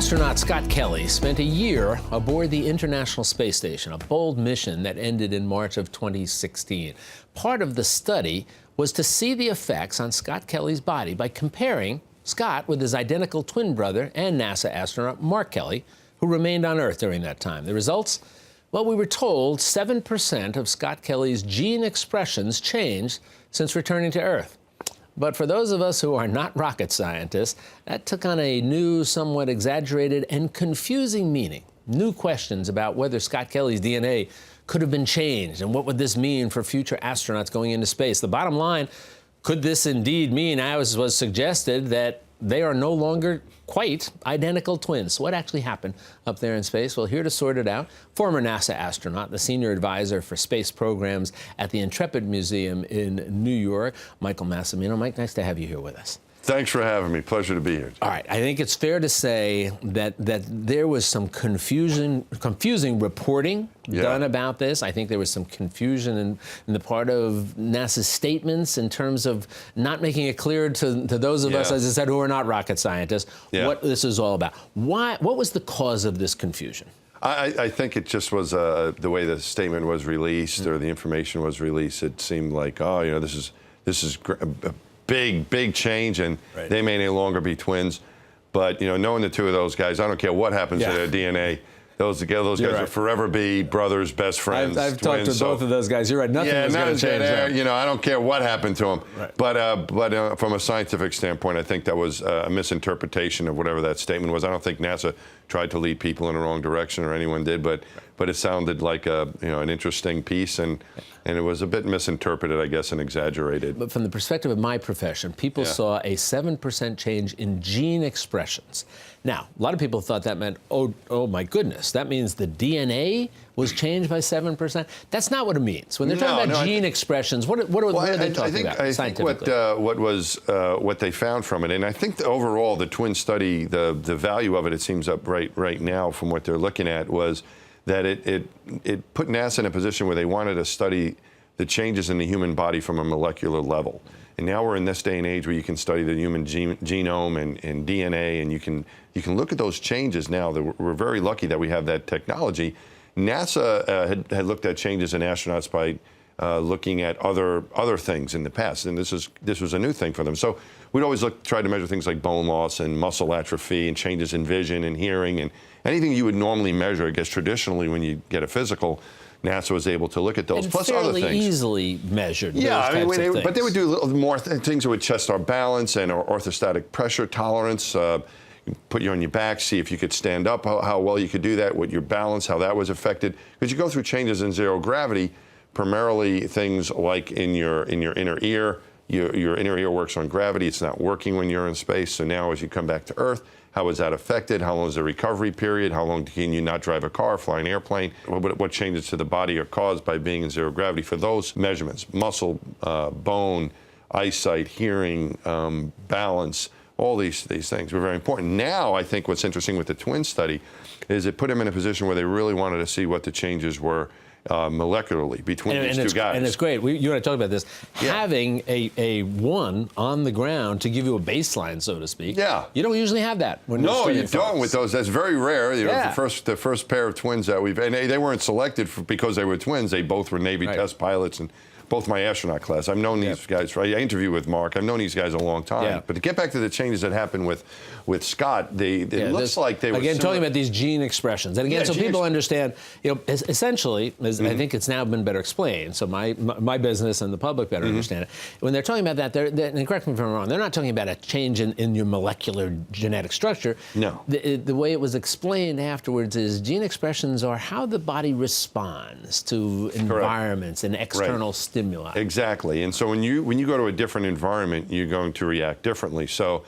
Astronaut Scott Kelly spent a year aboard the International Space Station, a bold mission that ended in March of 2016. Part of the study was to see the effects on Scott Kelly's body by comparing Scott with his identical twin brother and NASA astronaut Mark Kelly, who remained on Earth during that time. The results? Well, we were told 7% of Scott Kelly's gene expressions changed since returning to Earth. But for those of us who are not rocket scientists, that took on a new, somewhat exaggerated and confusing meaning. New questions about whether Scott Kelly's DNA could have been changed and what would this mean for future astronauts going into space. The bottom line, could this indeed mean, as was suggested, that they are no longer quite identical twins? So what actually happened up there in space? Well, here to sort it out, former NASA astronaut, the senior advisor for space programs at the Intrepid Museum in New York, Michael Massimino. Mike, nice to have you here with us. Thanks for having me. Pleasure to be here. All right. I think it's fair to say that there was some confusing reporting done about this. I think there was some confusion in the part of NASA's statements in terms of not making it clear to those of us, as I said, who are not rocket scientists, what this is all about. What was the cause of this confusion? I think it just was the way the statement was released or the information was released. It seemed like, oh, you know, this is a big change, and they may no longer be twins. But, you know, knowing the two of those guys, I don't care what happens to their DNA. Those guys will forever be brothers, best friends. I've talked to both of those guys. You're right. Nothing is going to change that. You know, I don't care what happened to them. Right. But from a scientific standpoint, I think that was a misinterpretation of whatever that statement was. I don't think NASA tried to lead people in the wrong direction, or anyone did. But it sounded like an interesting piece, and it was a bit misinterpreted, I guess, and exaggerated. But from the perspective of my profession, people saw a 7% change in gene expressions. Now, a lot of people thought that meant, oh my goodness, that means the DNA was changed by 7%. That's not what it means. When they're talking about gene expressions, what are they talking about scientifically? What they found from it, and I think overall the twin study, the value of it seems up right now from what they're looking at, was that it put NASA in a position where they wanted to study the changes in the human body from a molecular level. And now we're in this day and age where you can study the human genome and DNA, and you can look at those changes now. We're very lucky that we have that technology. NASA had looked at changes in astronauts by looking at other things in the past, and this was a new thing for them. So we'd always try to measure things like bone loss and muscle atrophy and changes in vision and hearing and anything you would normally measure. I guess traditionally when you get a physical, NASA was able to look at those, plus other things. Fairly easily measured. But they would do more things that would test our balance and our orthostatic pressure tolerance. Put you on your back, see if you could stand up, how well you could do that, with your balance, how that was affected. Because you go through changes in zero gravity, primarily things like in your inner ear. Your inner ear works on gravity. It's not working when you're in space. So now as you come back to Earth, how is that affected? How long is the recovery period? How long can you not drive a car, fly an airplane? What changes to the body are caused by being in zero gravity? For those measurements, muscle, bone, eyesight, hearing, balance, all these things were very important. Now, I think what's interesting with the twin study is it put them in a position where they really wanted to see what the changes were molecularly between these two guys. And it's great. You and I talked about this. Having a one on the ground to give you a baseline, so to speak. Yeah. You don't usually have that. No, you don't with those. That's very rare. You know, the first pair of twins that and they weren't selected because they were twins. They both were Navy test pilots, and both my astronaut class. I've known these guys. I interviewed with Mark. I've known these guys a long time. But to get back to the changes that happened with Scott, it looks like they were talking about these gene expressions. And again, so people understand, you know, essentially, I think it's now been better explained. So my business and the public better understand it. When they're talking about that, and correct me if I'm wrong, they're not talking about a change in your molecular genetic structure. No. The way it was explained afterwards is gene expressions are how the body responds to environments and external stimuli. Exactly. And so when you go to a different environment, you're going to react differently. So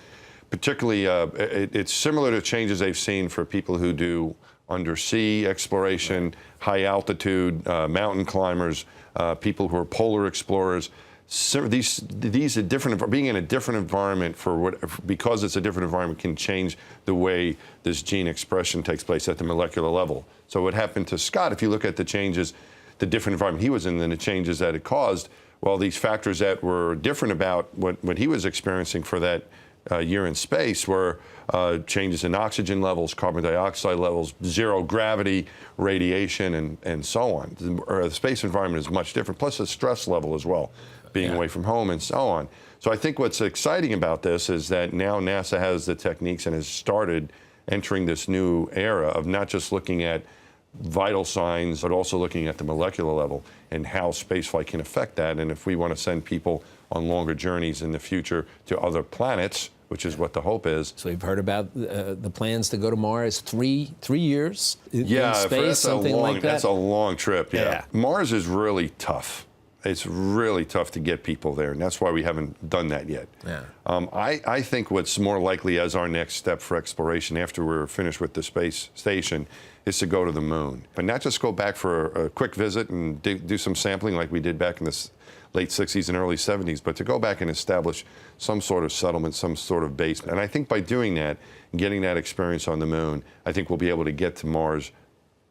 particularly, it's similar to changes they've seen for people who do undersea exploration, high altitude, mountain climbers, people who are polar explorers. So these are different. Being in a different environment because it's a different environment can change the way this gene expression takes place at the molecular level. So what happened to Scott, if you look at the changes, the different environment he was in and the changes that it caused, well, these factors that were different about what he was experiencing for that year in space were changes in oxygen levels, carbon dioxide levels, zero gravity, radiation, and so on. The space environment is much different, plus the stress level as well, being away from home and so on. So I think what's exciting about this is that now NASA has the techniques and has started entering this new era of not just looking at vital signs, but also looking at the molecular level and how spaceflight can affect that. And if we want to send people on longer journeys in the future to other planets, which is what the hope is. So we've heard about the plans to go to Mars, three years in space, that's something like that. That's a long trip, Yeah. Mars is really tough. It's really tough to get people there, and that's why we haven't done that yet. Yeah. I think what's more likely as our next step for exploration after we're finished with the space station is to go to the moon. But not just go back for a quick visit and do some sampling like we did back in the late 60s and early 70s, but to go back and establish some sort of settlement, some sort of base. And I think by doing that, and getting that experience on the moon, I think we'll be able to get to Mars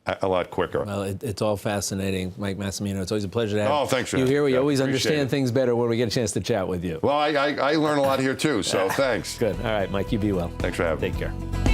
a lot quicker. Well, it's all fascinating, Mike Massimino. It's always a pleasure to have thanks, you here. We yeah, always appreciate understand it. things better when we get a chance to chat with you. Well, I learn a lot here too, so thanks. Good. All right, Mike, you be well. Thanks for having me. Take care.